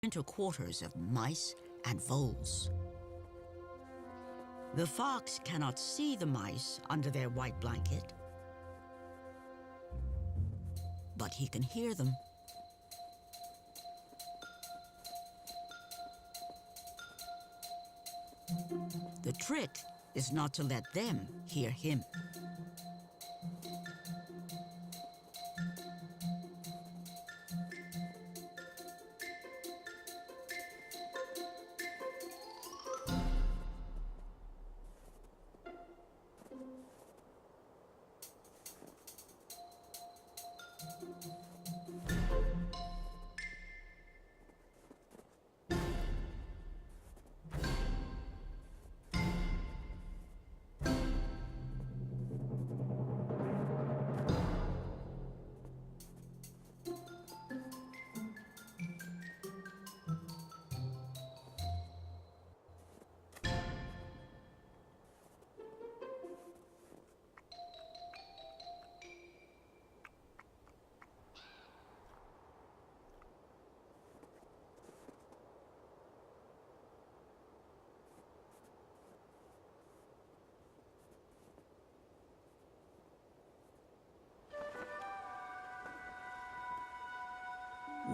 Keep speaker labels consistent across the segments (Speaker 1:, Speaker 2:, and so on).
Speaker 1: winter quarters of mice and voles. The fox cannot see the mice under their white blanket, but he can hear them. The trick is not to let them hear him.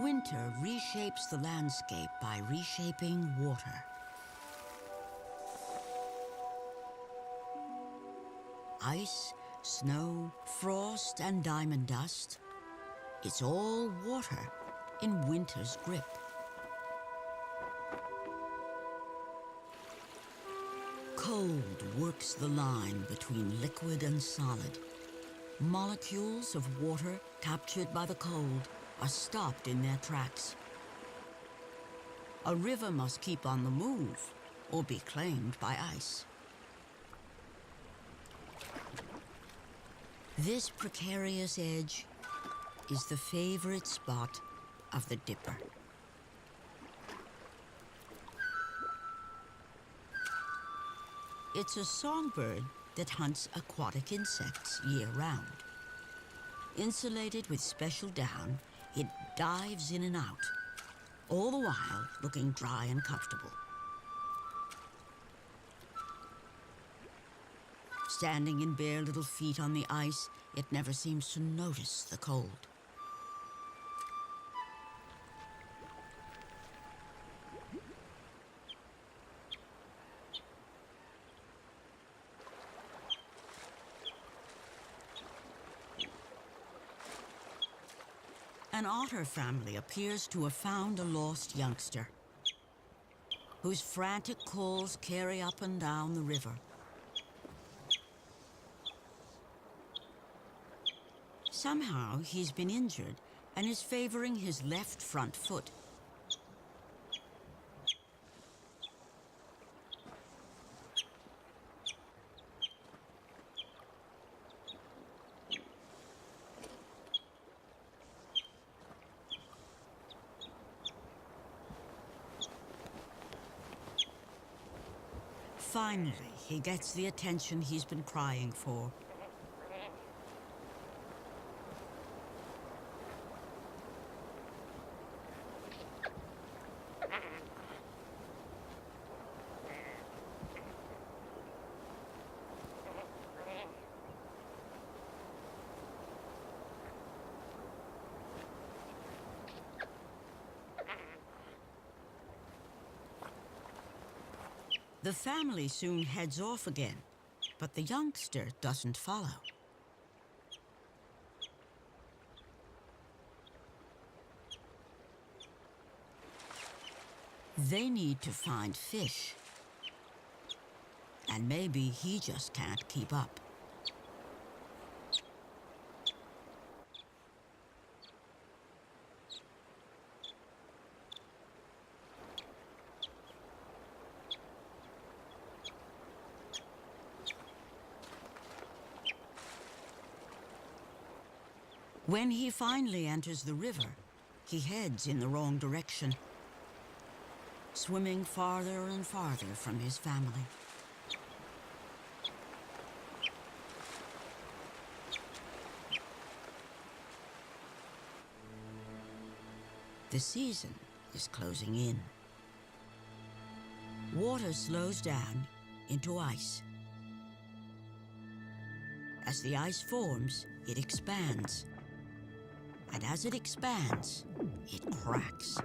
Speaker 1: Winter reshapes the landscape by reshaping water. Ice, snow, frost, and diamond dust. It's all water in winter's grip. Cold works the line between liquid and solid. Molecules of water captured by the cold are stopped in their tracks. A river must keep on the move or be claimed by ice. This precarious edge is the favorite spot of the dipper. It's a songbird that hunts aquatic insects year-round. Insulated with special down, it dives in and out, all the while looking dry and comfortable. Standing in bare little feet on the ice, it never seems to notice the cold. An otter family appears to have found a lost youngster, whose frantic calls carry up and down the river. Somehow he's been injured and is favoring his left front foot. Finally, he gets the attention he's been crying for. The family soon heads off again, but the youngster doesn't follow. They need to find fish, and maybe he just can't keep up. When he finally enters the river, he heads in the wrong direction, swimming farther and farther from his family. The season is closing in. Water slows down into ice. As the ice forms, it expands. And as it expands, it cracks.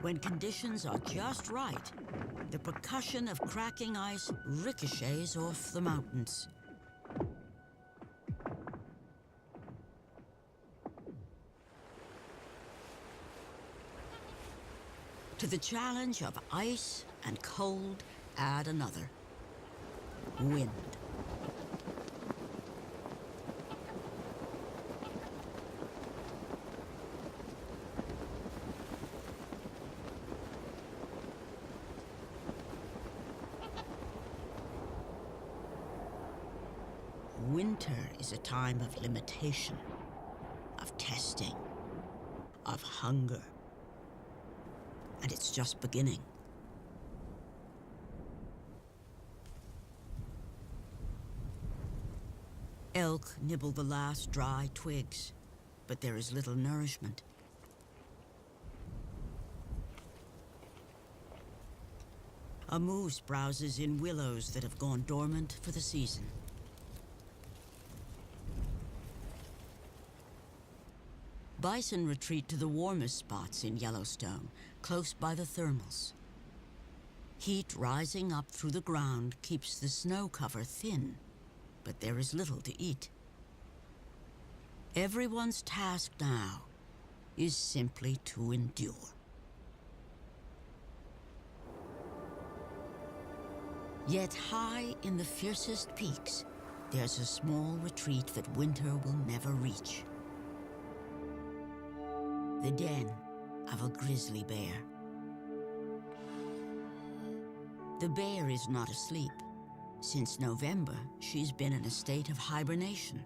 Speaker 1: When conditions are just right, the percussion of cracking ice ricochets off the mountains. To the challenge of ice and cold, add another: wind. Winter is a time of limitation, of testing, of hunger. And it's just beginning. Elk nibble the last dry twigs, but there is little nourishment. A moose browses in willows that have gone dormant for the season. Bison retreat to the warmest spots in Yellowstone, close by the thermals. Heat rising up through the ground keeps the snow cover thin, but there is little to eat. Everyone's task now is simply to endure. Yet high in the fiercest peaks, there's a small retreat that winter will never reach. The den of a grizzly bear. The bear is not asleep. Since November, she's been in a state of hibernation.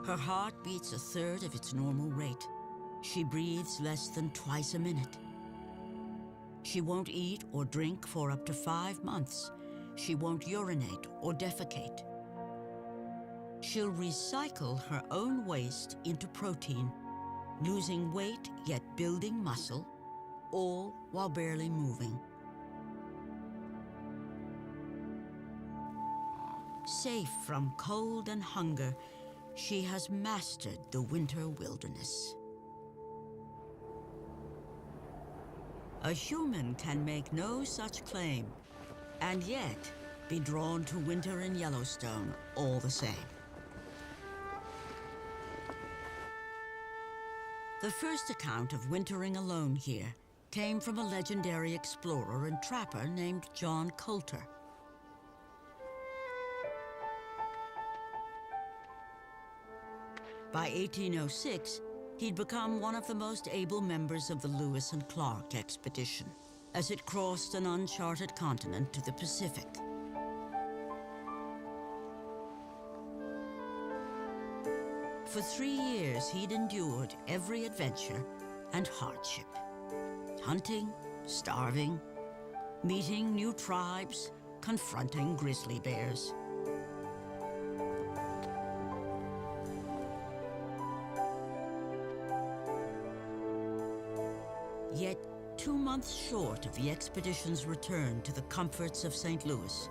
Speaker 1: Her heart beats a third of its normal rate. She breathes less than twice a minute. She won't eat or drink for up to 5 months. She won't urinate or defecate. She'll recycle her own waste into protein, losing weight yet building muscle, all while barely moving. Safe from cold and hunger, she has mastered the winter wilderness. A human can make no such claim, and yet be drawn to winter in Yellowstone all the same. The first account of wintering alone here came from a legendary explorer and trapper named John Coulter. By 1806, he'd become one of the most able members of the Lewis and Clark expedition, as it crossed an uncharted continent to the Pacific. For 3 years, he'd endured every adventure and hardship. Hunting, starving, meeting new tribes, confronting grizzly bears. Yet, 2 months short of the expedition's return to the comforts of St. Louis,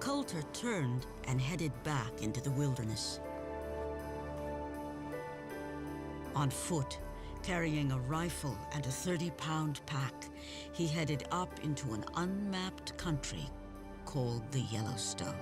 Speaker 1: Coulter turned and headed back into the wilderness. On foot, carrying a rifle and a 30-pound pack, he headed up into an unmapped country called the Yellowstone.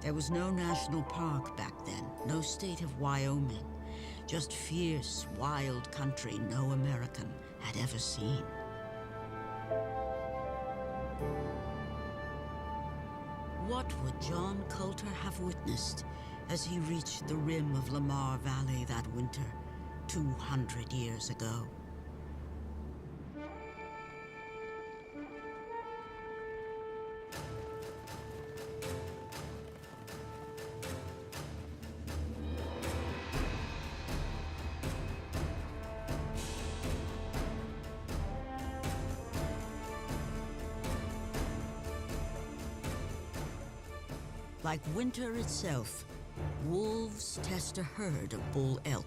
Speaker 1: There was no national park back then, no state of Wyoming. just fierce, wild country no American had ever seen. What would John Coulter have witnessed as he reached the rim of Lamar Valley that winter 200 years ago? Like winter itself, wolves test a herd of bull elk.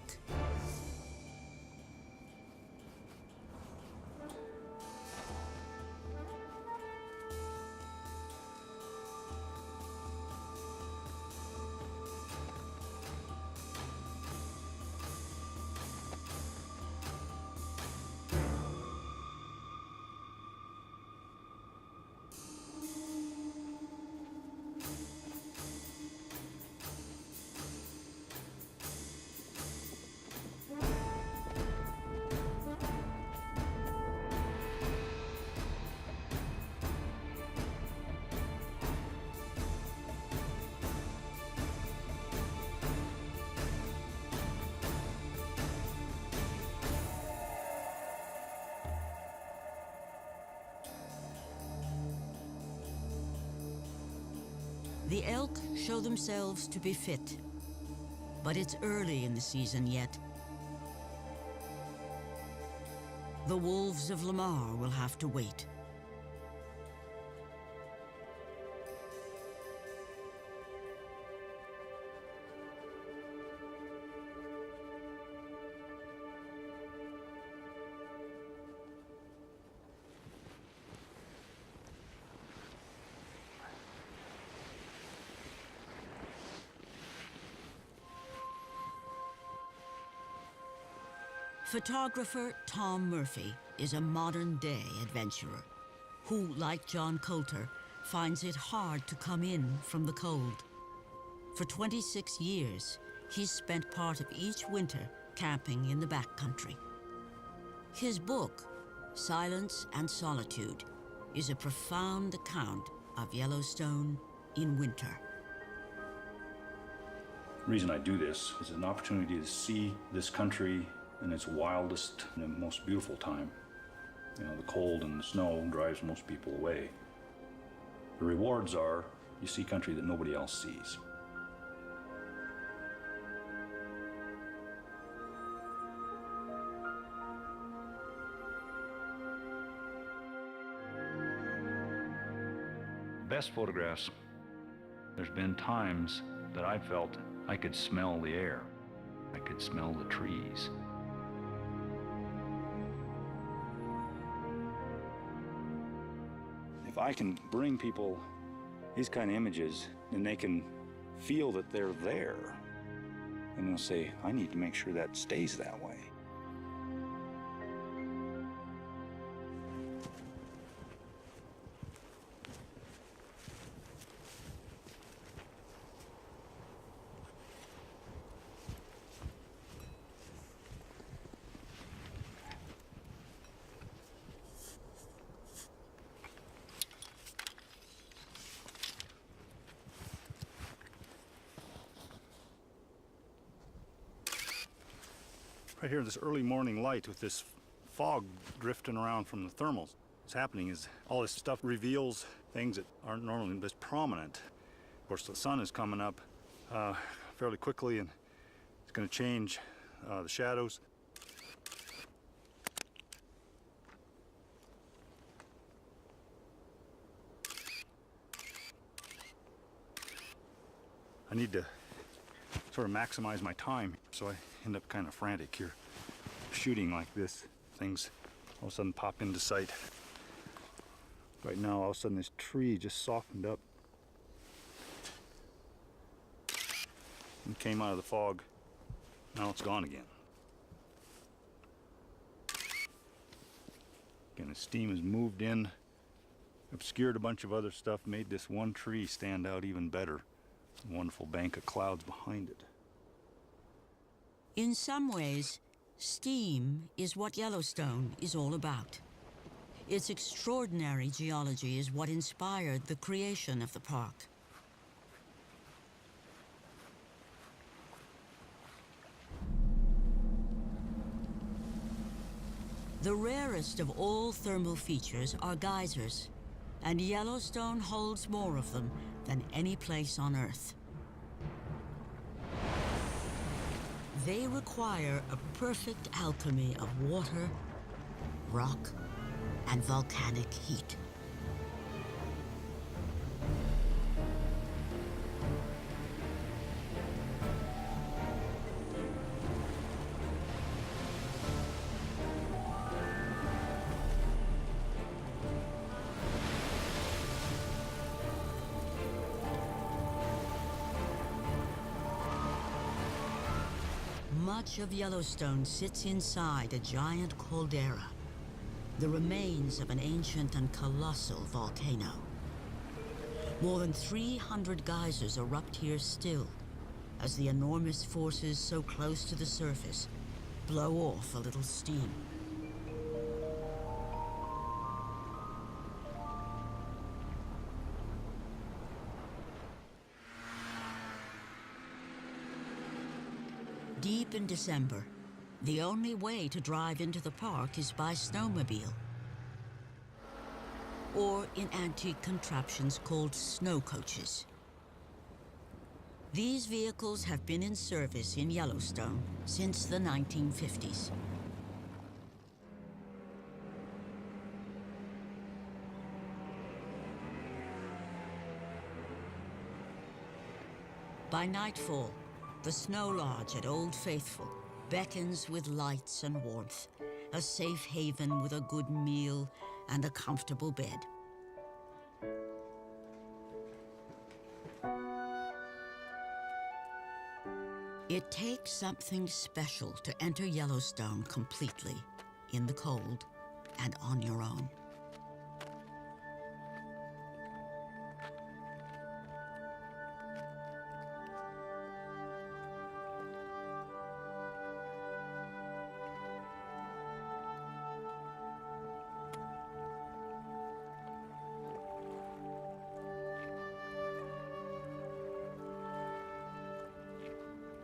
Speaker 1: The elk show themselves to be fit, but it's early in the season yet. The wolves of Lamar will have to wait. Photographer Tom Murphy is a modern-day adventurer who, like John Coulter, finds it hard to come in from the cold. For 26 years, he's spent part of each winter camping in the backcountry. His book, Silence and Solitude, is a profound account of Yellowstone in winter.
Speaker 2: The reason I do this is an opportunity to see this country in its wildest and most beautiful time. You know, the cold and the snow drives most people away. The rewards are you see country that nobody else sees. Best photographs, there's been times that I felt I could smell the air. I could smell the trees. If I can bring people these kind of images, then they can feel that they're there. And they'll say, I need to make sure that stays that way. Right here, this early morning light with this fog drifting around from the thermals. What's happening is all this stuff reveals things that aren't normally this prominent. Of course, the sun is coming up fairly quickly, and it's going to change the shadows. I need to sort of maximize my time, so I end up kind of frantic here. Shooting like this, things all of a sudden pop into sight. Right now, all of a sudden this tree just softened up and came out of the fog. Now it's gone again. Again, the steam has moved in, obscured a bunch of other stuff, made this one tree stand out even better. A wonderful bank of clouds behind it.
Speaker 1: In some ways, steam is what Yellowstone is all about. Its extraordinary geology is what inspired the creation of the park. The rarest of all thermal features are geysers, and Yellowstone holds more of them than any place on Earth. They require a perfect alchemy of water, rock, and volcanic heat. Much of Yellowstone sits inside a giant caldera, the remains of an ancient and colossal volcano. More than 300 geysers erupt here still, as the enormous forces so close to the surface blow off a little steam. Deep in December, the only way to drive into the park is by snowmobile, or in antique contraptions called snow coaches. These vehicles have been in service in Yellowstone since the 1950s. By nightfall, the Snow Lodge at Old Faithful beckons with lights and warmth, a safe haven with a good meal and a comfortable bed. It takes something special to enter Yellowstone completely, in the cold and on your own.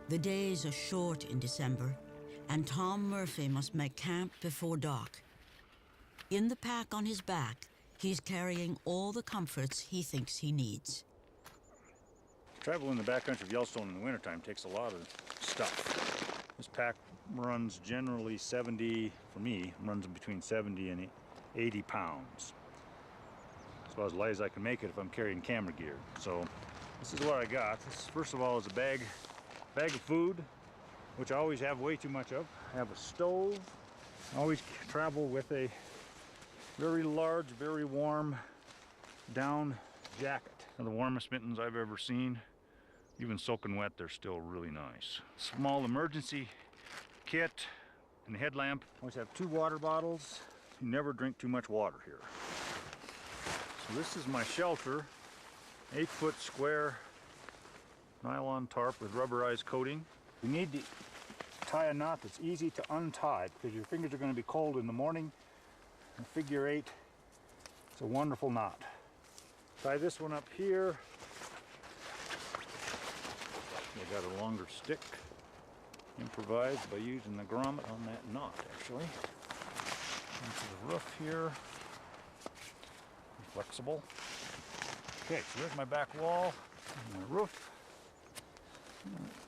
Speaker 1: The days are short in December, and Tom Murphy must make camp before dark. In the pack on his back, he's carrying all the comforts he thinks he needs.
Speaker 2: Travel in the backcountry of Yellowstone in the wintertime takes a lot of stuff. This pack runs generally 70, for me, runs between 70 and 80 pounds. It's about as light as I can make it if I'm carrying camera gear. So this is what I got. This, first of all, is a bag of food, which I always have way too much of. I have a stove. I always travel with a very large, very warm down jacket. They're the warmest mittens I've ever seen. Even soaking wet, they're still really nice. Small emergency kit and headlamp. Always have 2 water bottles. You never drink too much water here. So this is my shelter. 8-foot square nylon tarp with rubberized coating. You need to tie a knot that's easy to untie because your fingers are going to be cold in the morning. And figure 8, it's a wonderful knot. Tie this one up here. I got a longer stick, improvised by using the grommet on that knot actually. Into the roof here. Flexible. Okay, so there's my back wall and my roof.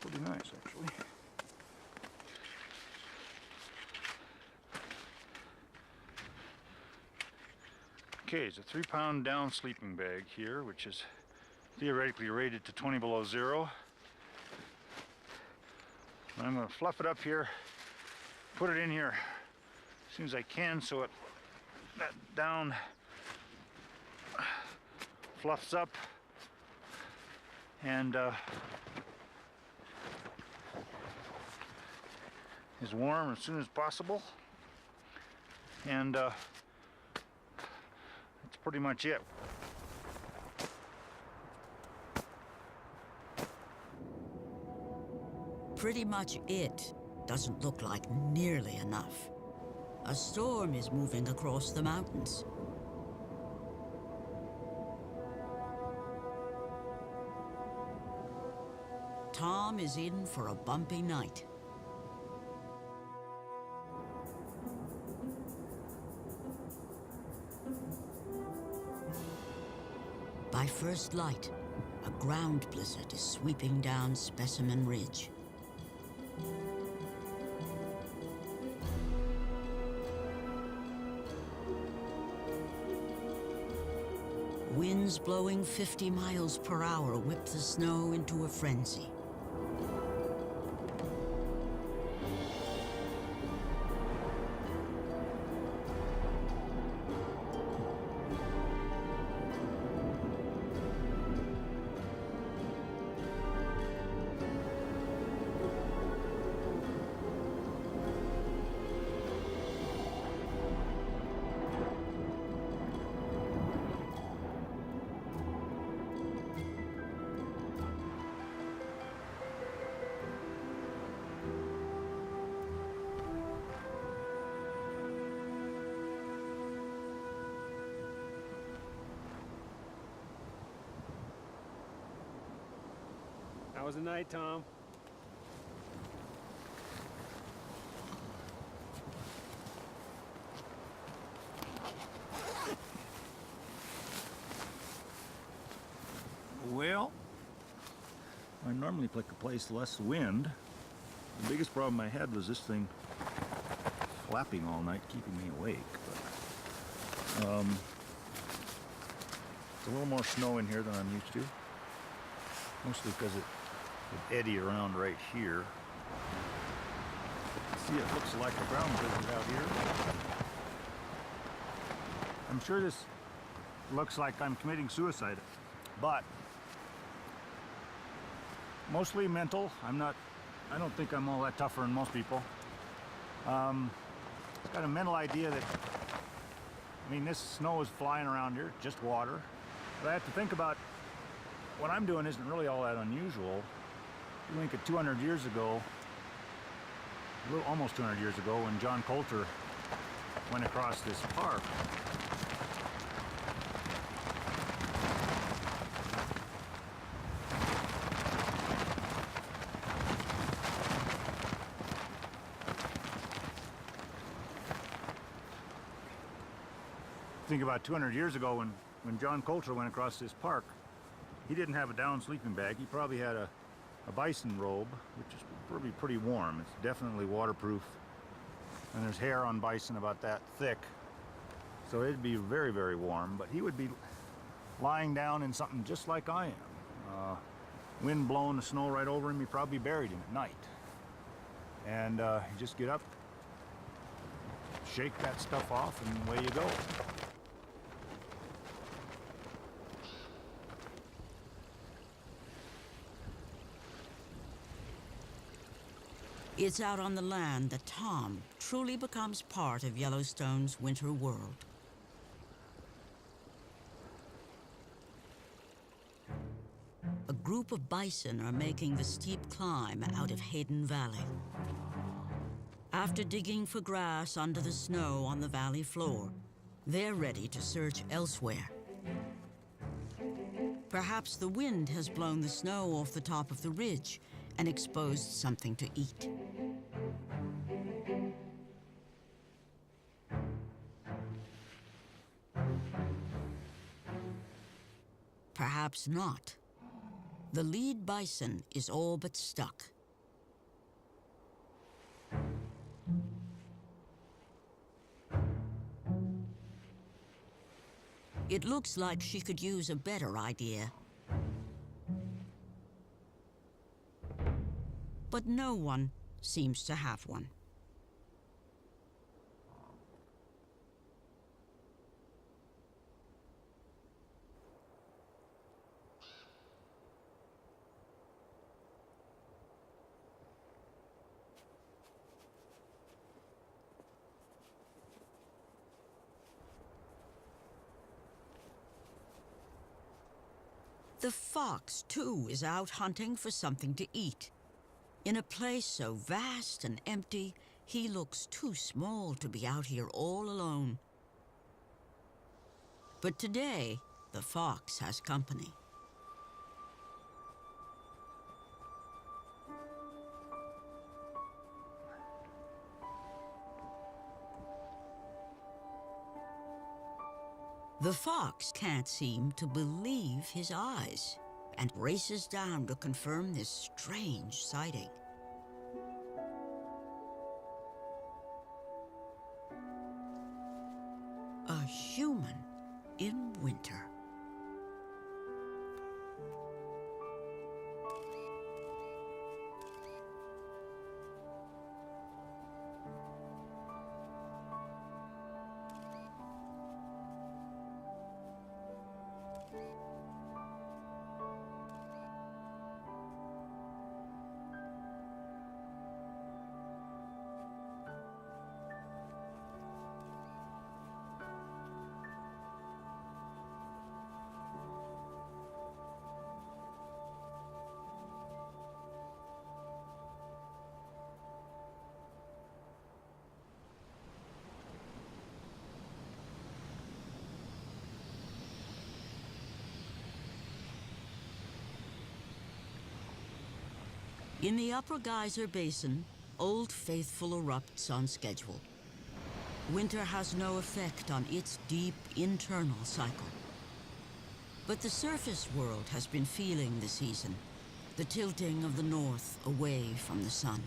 Speaker 2: Pretty nice, actually. Okay, it's a 3-pound down sleeping bag here, which is theoretically rated to 20 below zero. I'm going to fluff it up here, put it in here as soon as I can so that down fluffs up and is warm as soon as possible, and that's pretty much it.
Speaker 1: Pretty much it doesn't look like nearly enough. A storm is moving across the mountains. Tom is in for a bumpy night. By first light, a ground blizzard is sweeping down Specimen Ridge. Winds blowing 50 miles per hour whip the snow into a frenzy.
Speaker 3: How was the night, Tom?
Speaker 2: Well, I normally pick a place less wind. The biggest problem I had was this thing flapping all night, keeping me awake. But, it's a little more snow in here than I'm used to. Mostly because it would eddy around right here. See, it looks like a ground blizzard out here. I'm sure this looks like I'm committing suicide, but mostly mental. I don't think I'm all that tougher than most people. It's got a mental idea that, I mean, this snow is flying around here, just water. But I have to think about what I'm doing isn't really all that unusual. You think of 200 years ago, almost 200 years ago, when John Coulter went across this park. Think about 200 years ago when John Coulter went across this park. He didn't have a down sleeping bag. He probably had a bison robe, which is probably pretty warm. It's definitely waterproof. And there's hair on bison about that thick. So it'd be very, very warm. But he would be lying down in something just like I am. Wind blowing the snow right over him. He probably buried him at night. And you just get up, shake that stuff off, and away you go.
Speaker 1: It's out on the land that Tom truly becomes part of Yellowstone's winter world. A group of bison are making the steep climb out of Hayden Valley. After digging for grass under the snow on the valley floor, they're ready to search elsewhere. Perhaps the wind has blown the snow off the top of the ridge and exposed something to eat. Perhaps not. The lead bison is all but stuck. It looks like she could use a better idea. But no one seems to have one. The fox, too, is out hunting for something to eat. In a place so vast and empty, he looks too small to be out here all alone. But today, the fox has company. The fox can't seem to believe his eyes and races down to confirm this strange sighting. A human in winter. In the Upper Geyser Basin, Old Faithful erupts on schedule. Winter has no effect on its deep internal cycle. But the surface world has been feeling the season, the tilting of the north away from the sun.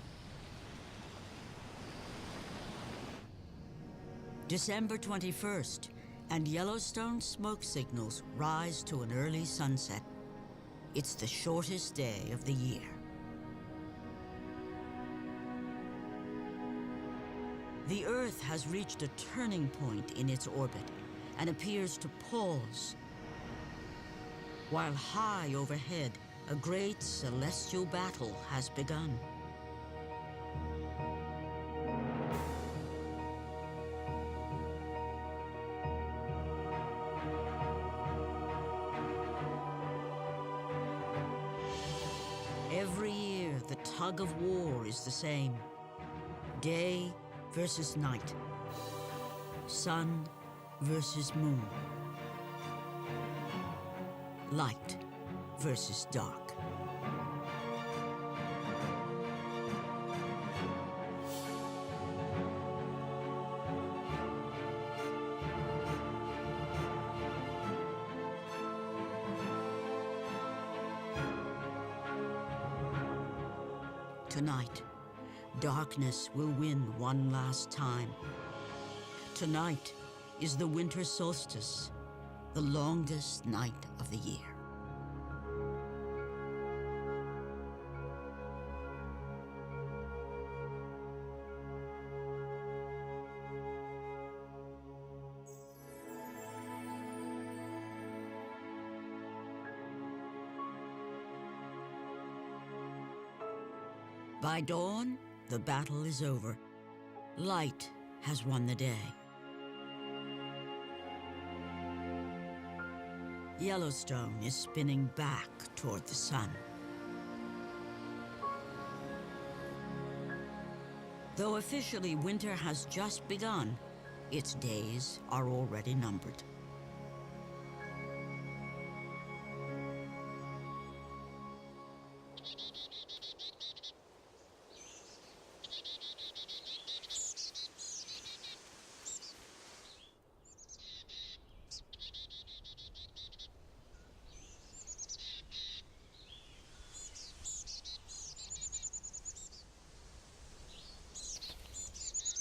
Speaker 1: December 21st, and Yellowstone smoke signals rise to an early sunset. It's the shortest day of the year. The Earth has reached a turning point in its orbit and appears to pause, while high overhead, a great celestial battle has begun. Every year, the tug of war is the same. Day versus night. Sun versus moon. Light versus dark. Tonight, darkness will win one last time. Tonight is the winter solstice, the longest night of the year. By dawn, the battle is over. Light has won the day. Yellowstone is spinning back toward the sun. Though officially winter has just begun, its days are already numbered.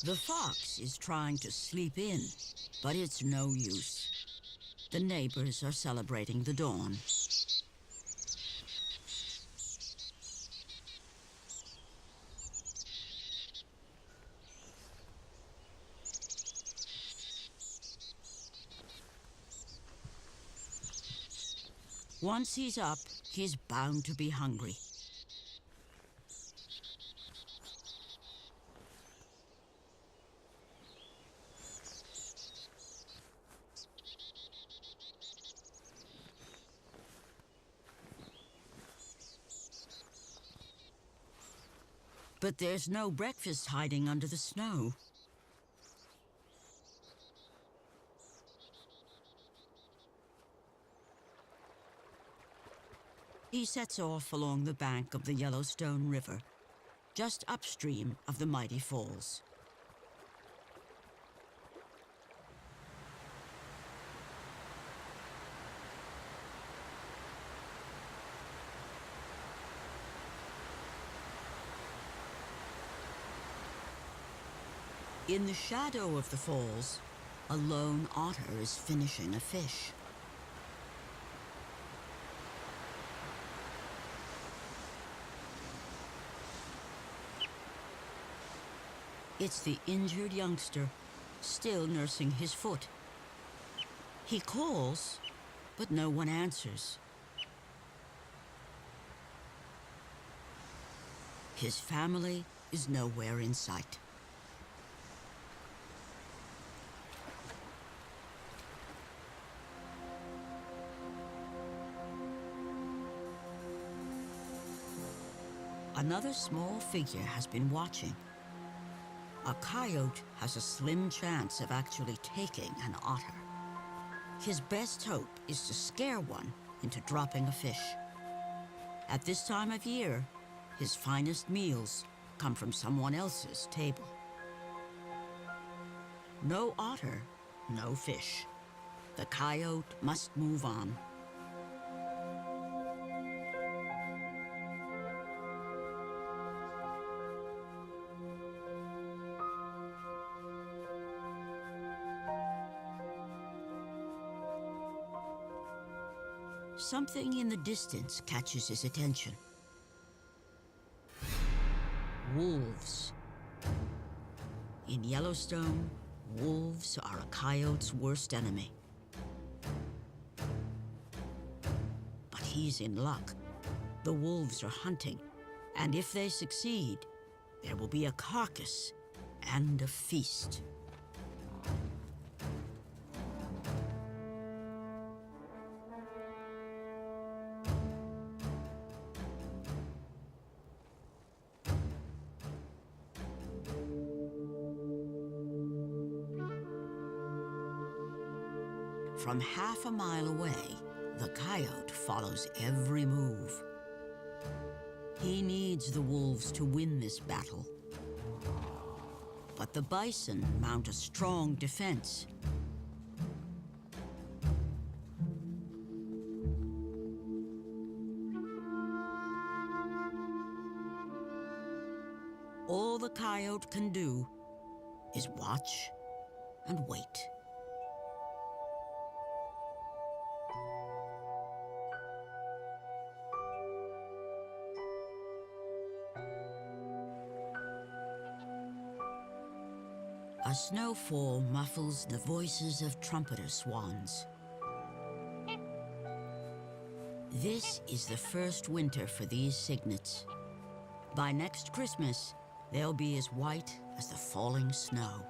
Speaker 1: The fox is trying to sleep in, but it's no use. The neighbors are celebrating the dawn. Once he's up, he's bound to be hungry. But there's no breakfast hiding under the snow. He sets off along the bank of the Yellowstone River, just upstream of the mighty falls. In the shadow of the falls, a lone otter is finishing a fish. It's the injured youngster, still nursing his foot. He calls, but no one answers. His family is nowhere in sight. Another small figure has been watching. A coyote has a slim chance of actually taking an otter. His best hope is to scare one into dropping a fish. At this time of year, his finest meals come from someone else's table. No otter, no fish. The coyote must move on. Something in the distance catches his attention. Wolves. In Yellowstone, wolves are a coyote's worst enemy. But he's in luck. The wolves are hunting, and if they succeed, there will be a carcass and a feast. From half a mile away, the coyote follows every move. He needs the wolves to win this battle. But the bison mount a strong defense. All the coyote can do is watch and wait. A snowfall muffles the voices of trumpeter swans. This is the first winter for these cygnets. By next Christmas, they'll be as white as the falling snow.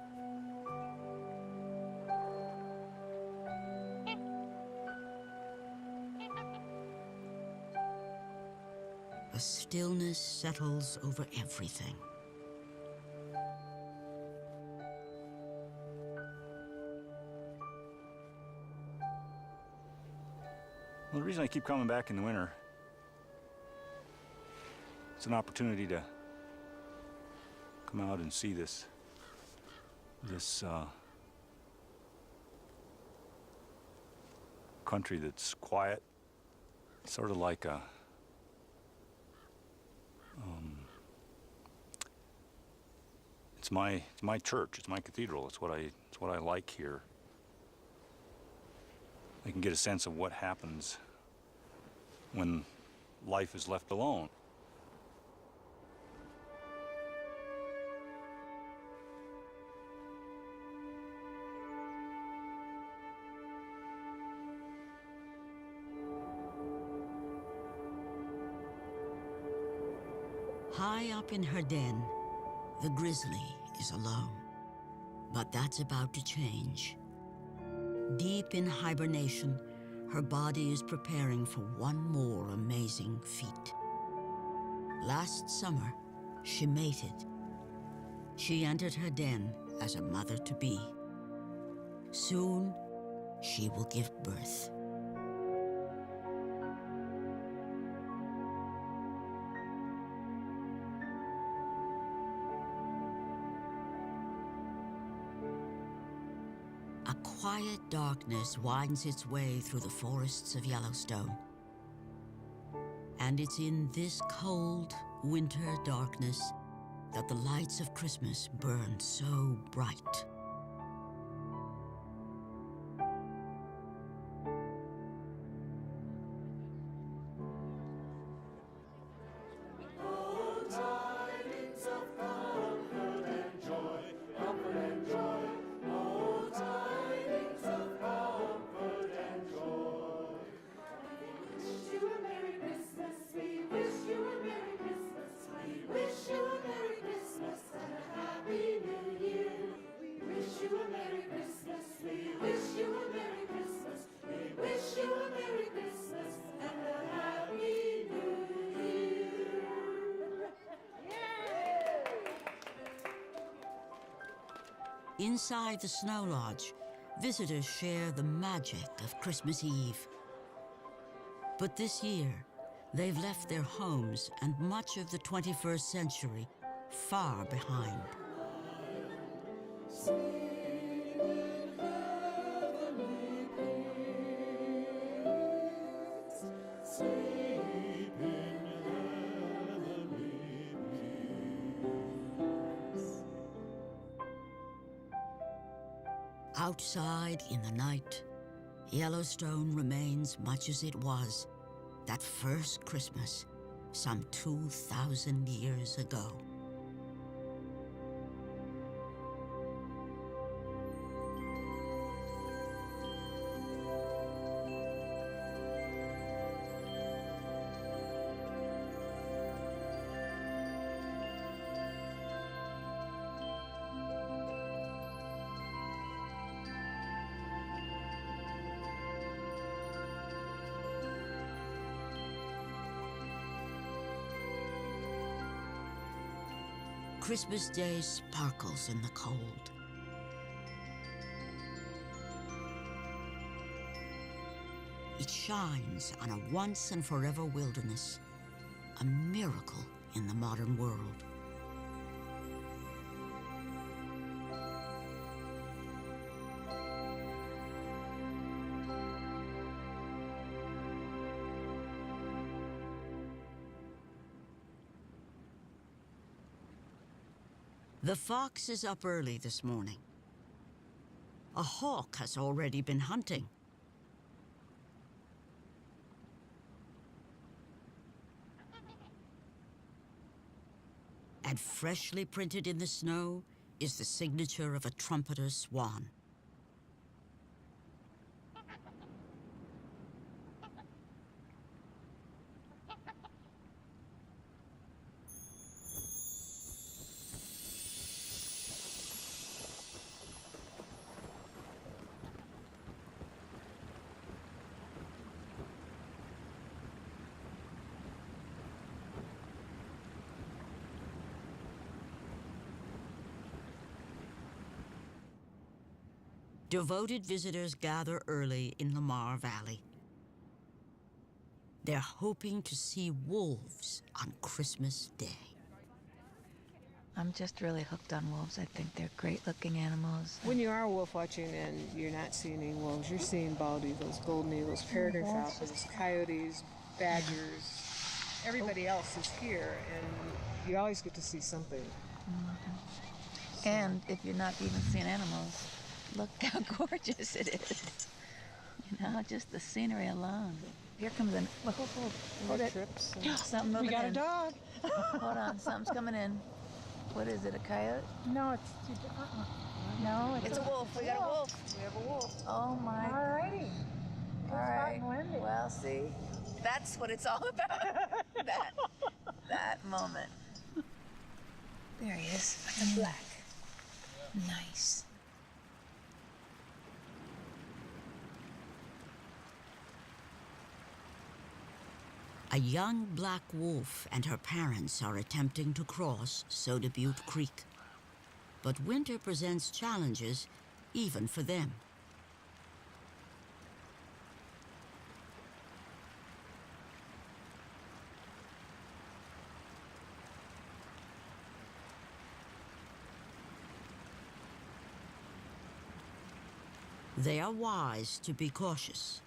Speaker 1: A stillness settles over everything.
Speaker 2: Well, the reason I keep coming back in the winter, it's an opportunity to come out and see this country that's quiet, sort of like a it's my church, it's my cathedral. It's what I like here. I can get a sense of what happens when life is left alone.
Speaker 1: High up in her den, the grizzly is alone. But that's about to change. Deep in hibernation, her body is preparing for one more amazing feat. Last summer, she mated. She entered her den as a mother-to-be. Soon, she will give birth. A quiet darkness winds its way through the forests of Yellowstone. And it's in this cold winter darkness that the lights of Christmas burn so bright. Inside the Snow Lodge, visitors share the magic of Christmas Eve. But this year, they've left their homes and much of the 21st century far behind. Outside in the night, Yellowstone remains much as it was that first Christmas, some 2,000 years ago. Christmas Day sparkles in the cold. It shines on a once and forever wilderness, a miracle in the modern world. The fox is up early this morning. A hawk has already been hunting. And freshly printed in the snow is the signature of a trumpeter swan. Devoted visitors gather early in Lamar Valley. They're hoping to see wolves on Christmas Day.
Speaker 4: I'm just really hooked on wolves. I think they're great-looking animals.
Speaker 5: When you are wolf watching and you're not seeing any wolves, you're seeing bald eagles, golden eagles, peregrine falcons, coyotes, badgers. Everybody else is here, and you always get to see something.
Speaker 4: Mm-hmm. And if you're not even seeing animals, look how gorgeous it is. You know, just the scenery alone. Here comes an... Hold it.
Speaker 5: Trips.
Speaker 4: Something moving
Speaker 5: We got
Speaker 4: in.
Speaker 5: a dog.
Speaker 4: Hold on, something's coming in. What is it, a coyote?
Speaker 6: No, it's no,
Speaker 4: It's a wolf. We got a wolf.
Speaker 5: We have a wolf.
Speaker 4: Oh my.
Speaker 6: Alrighty.
Speaker 4: All right.
Speaker 6: Wendy.
Speaker 4: Well, see, that's what it's all about. that moment. There he is. With the black. Nice.
Speaker 1: A young black wolf and her parents are attempting to cross Soda Butte Creek. But winter presents challenges even for them. They are wise to be cautious.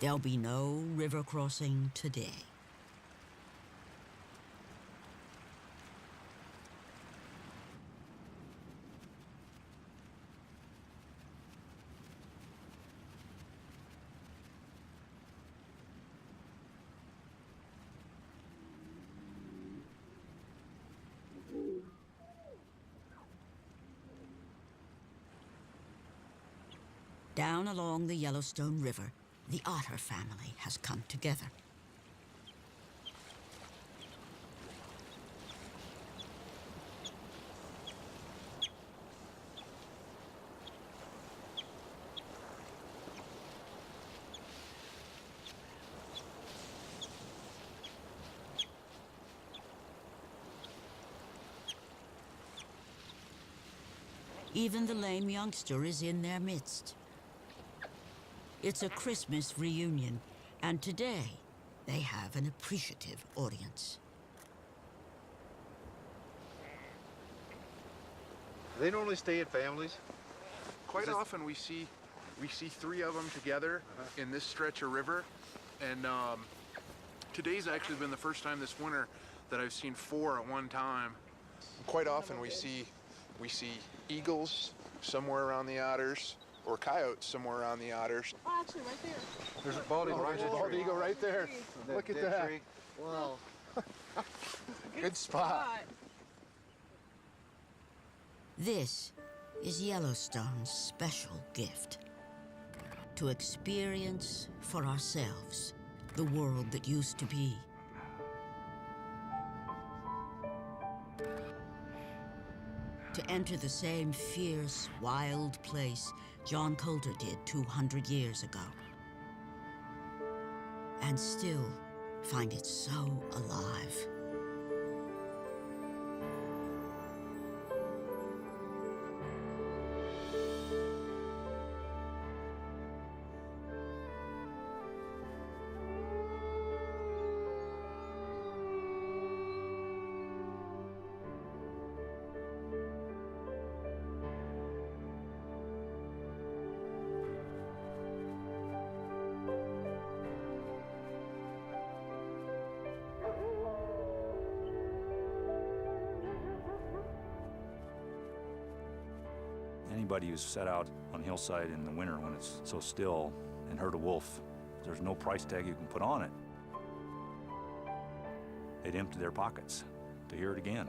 Speaker 1: There'll be no river crossing today. Down along the Yellowstone River, the otter family has come together. Even the lame youngster is in their midst. It's a Christmas reunion, and today they have an appreciative audience.
Speaker 7: They normally stay in families.
Speaker 8: Quite often we see 3 of them together in this stretch of river, and today's actually been the first time this winter that I've seen 4 at one time. Quite often we see eagles somewhere around the otters, or coyotes somewhere around the otters.
Speaker 5: Oh, actually, right there.
Speaker 7: There's a bald eagle,
Speaker 8: There's a bald eagle right there. Look at that.
Speaker 7: Tree. Wow.
Speaker 8: Good spot.
Speaker 1: This is Yellowstone's special gift. To experience for ourselves the world that used to be. To enter the same fierce, wild place John Coulter did 200 years ago. And still find it so alive.
Speaker 2: Anybody who's set out on hillside in the winter when it's so still and heard a wolf, there's no price tag you can put on it. They'd empty their pockets to hear it again.